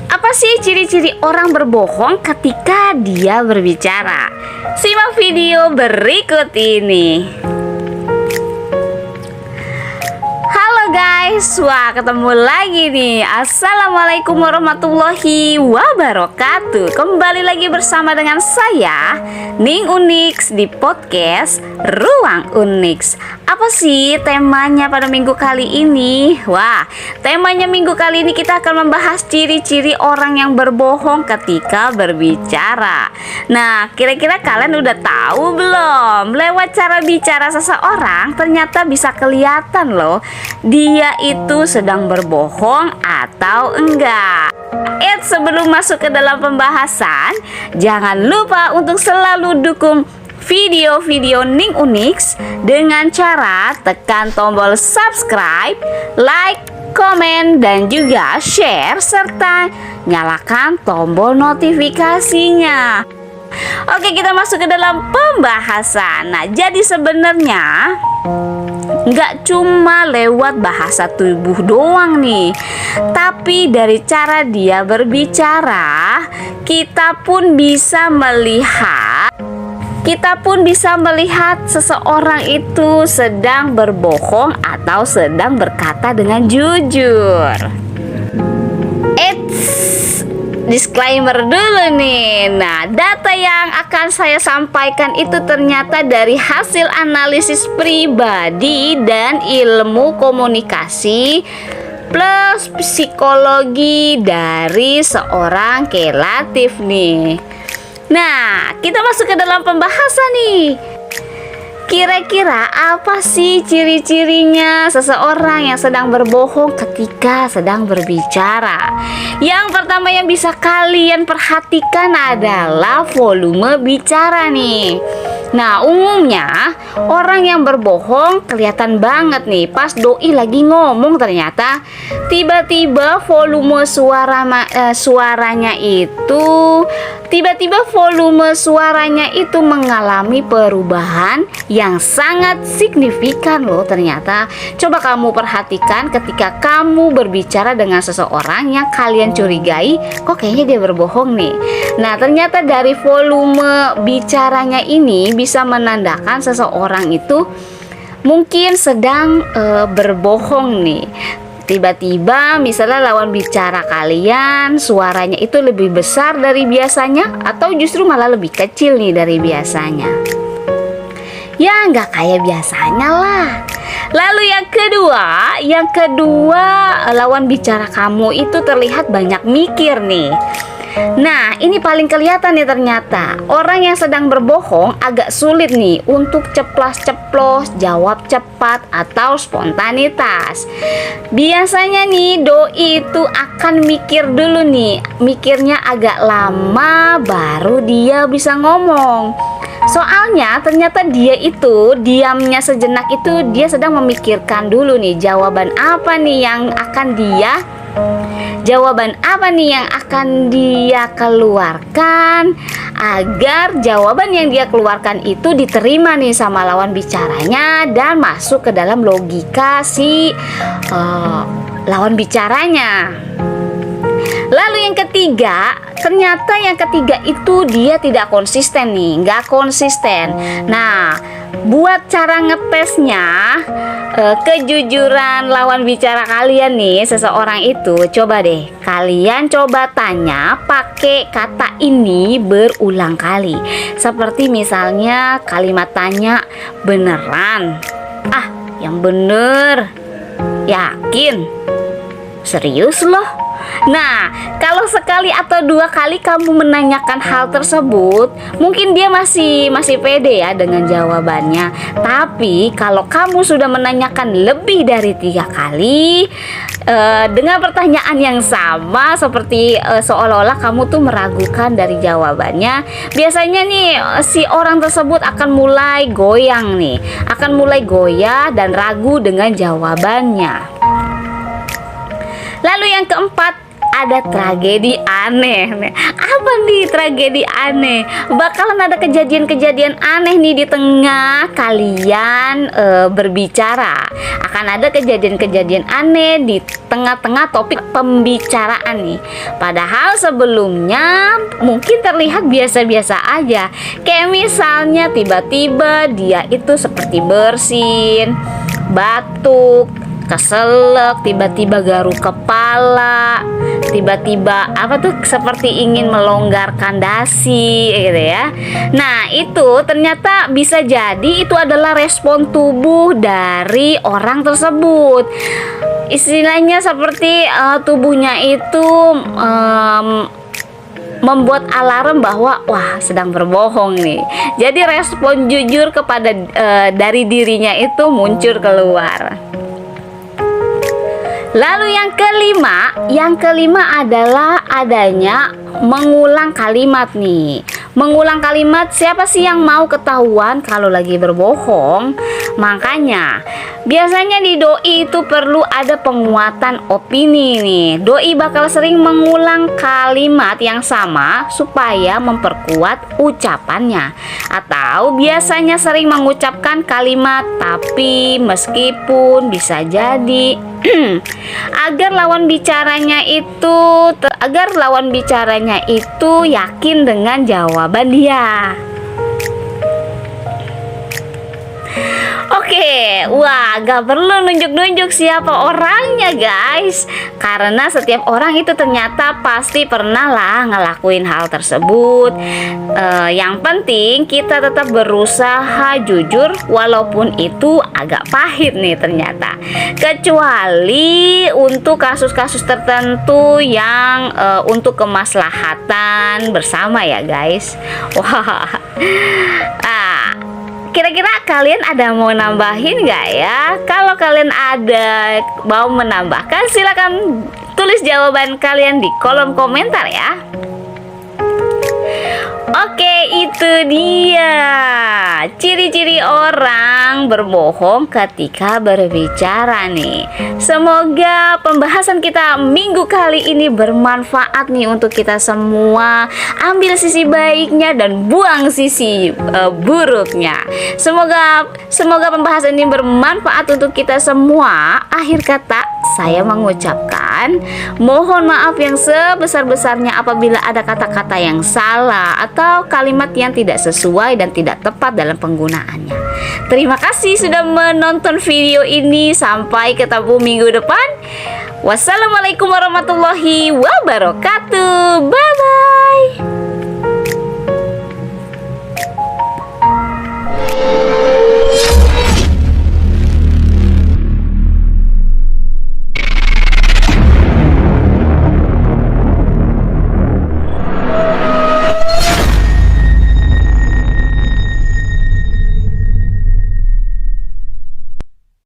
Apa sih ciri-ciri orang berbohong ketika dia berbicara? Simak video berikut ini. Halo guys, wah ketemu lagi nih. Assalamualaikum warahmatullahi wabarakatuh. Kembali lagi bersama dengan saya Ning Unix di podcast Ruang Unix. Apa sih temanya pada minggu kali ini? Wah, temanya minggu kali ini kita akan membahas ciri-ciri orang yang berbohong ketika berbicara. Nah, kira-kira kalian udah tahu belum? Lewat cara bicara seseorang ternyata bisa kelihatan loh dia itu sedang berbohong atau enggak. Sebelum masuk ke dalam pembahasan, jangan lupa untuk selalu dukung video-video Ning Unix dengan cara tekan tombol subscribe, like, komen, dan juga share serta nyalakan tombol notifikasinya. Oke, kita masuk ke dalam pembahasan. Nah, jadi sebenarnya nggak cuma lewat bahasa tubuh doang nih, tapi dari cara dia berbicara kita pun bisa melihat seseorang itu sedang berbohong atau sedang berkata dengan jujur. Disclaimer dulu nih. Nah, data yang akan saya sampaikan itu ternyata dari hasil analisis pribadi dan ilmu komunikasi plus psikologi dari seorang kreatif nih. Nah, kita masuk ke dalam pembahasan nih. Kira-kira apa sih ciri-cirinya seseorang yang sedang berbohong ketika sedang berbicara? Yang pertama yang bisa kalian perhatikan adalah volume bicara nih. Nah, umumnya orang yang berbohong kelihatan banget nih pas doi lagi ngomong, ternyata tiba-tiba volume suaranya itu mengalami perubahan yang sangat signifikan loh ternyata. Coba kamu perhatikan ketika kamu berbicara dengan seseorang yang kalian curigai, kok kayaknya dia berbohong nih. Nah, ternyata dari volume bicaranya ini bisa menandakan seseorang itu mungkin sedang berbohong nih. Tiba-tiba misalnya lawan bicara kalian suaranya itu lebih besar dari biasanya, atau justru malah lebih kecil nih dari biasanya. Ya nggak kayak biasanya lah. Lalu yang kedua lawan bicara kamu itu terlihat banyak mikir nih. Nah, ini paling kelihatan nih ternyata. Orang yang sedang berbohong agak sulit nih untuk ceplas-ceplos, jawab cepat, atau spontanitas. Biasanya nih doi itu akan mikir dulu nih. Mikirnya agak lama baru dia bisa ngomong. Soalnya ternyata dia itu diamnya sejenak itu dia sedang memikirkan dulu nih jawaban apa nih yang akan dia keluarkan agar jawaban yang dia keluarkan itu diterima nih sama lawan bicaranya dan masuk ke dalam logika si lawan bicaranya. Lalu yang ketiga, ternyata yang ketiga itu dia tidak konsisten nih, nggak konsisten. Nah, buat cara ngetesnya kejujuran lawan bicara kalian nih, seseorang itu, coba deh kalian coba tanya pakai kata ini berulang kali. Seperti misalnya kalimat tanya, beneran? Ah, yang bener. Yakin? Serius loh? Nah, kalau sekali atau dua kali kamu menanyakan hal tersebut, mungkin dia masih pede ya dengan jawabannya. Tapi kalau kamu sudah menanyakan lebih dari 3 kali dengan pertanyaan yang sama, seperti seolah-olah kamu tuh meragukan dari jawabannya, biasanya nih si orang tersebut akan mulai goyang dan ragu dengan jawabannya. Lalu yang keempat ada tragedi aneh. Apa nih tragedi aneh? Bakalan ada kejadian-kejadian aneh nih di tengah kalian berbicara. Akan ada kejadian-kejadian aneh di tengah-tengah topik pembicaraan nih. Padahal sebelumnya mungkin terlihat biasa-biasa aja. Kayak misalnya tiba-tiba dia itu seperti bersin, batuk, keselak, tiba-tiba garuk kepala, tiba-tiba apa tuh seperti ingin melonggarkan dasi gitu ya. Nah, itu ternyata bisa jadi itu adalah respon tubuh dari orang tersebut. Istilahnya seperti tubuhnya itu membuat alarm bahwa wah sedang berbohong nih. Jadi respon jujur kepada dari dirinya itu muncul keluar. Lalu yang kelima adalah adanya mengulang kalimat nih. Mengulang kalimat, siapa sih yang mau ketahuan kalau lagi berbohong? Makanya biasanya di doi itu perlu ada penguatan opini nih. Doi bakal sering mengulang kalimat yang sama supaya memperkuat ucapannya. Atau biasanya sering mengucapkan kalimat tapi meskipun bisa jadi agar lawan bicaranya itu yakin dengan jawaban dia. Oke, wah gak perlu nunjuk-nunjuk siapa orangnya guys, karena setiap orang itu ternyata pasti pernah lah ngelakuin hal tersebut. Yang penting kita tetap berusaha jujur walaupun itu agak pahit nih ternyata. Kecuali untuk kasus-kasus tertentu yang untuk kemaslahatan bersama ya guys. Wah, kira-kira kalian ada mau nambahin gak ya? Kalau kalian ada mau menambahkan, silakan tulis jawaban kalian di kolom komentar ya. Oke, itu dia ciri-ciri orang berbohong ketika berbicara nih. Semoga pembahasan kita minggu kali ini bermanfaat nih untuk kita semua. Ambil sisi baiknya dan buang sisi buruknya. Semoga pembahasan ini bermanfaat untuk kita semua. Akhir kata, saya mengucapkan mohon maaf yang sebesar-besarnya apabila ada kata-kata yang salah atau kalimat yang tidak sesuai dan tidak tepat dalam penggunaannya. Terima kasih sudah menonton video ini. Sampai ketemu minggu depan. Wassalamualaikum warahmatullahi wabarakatuh. Bye bye.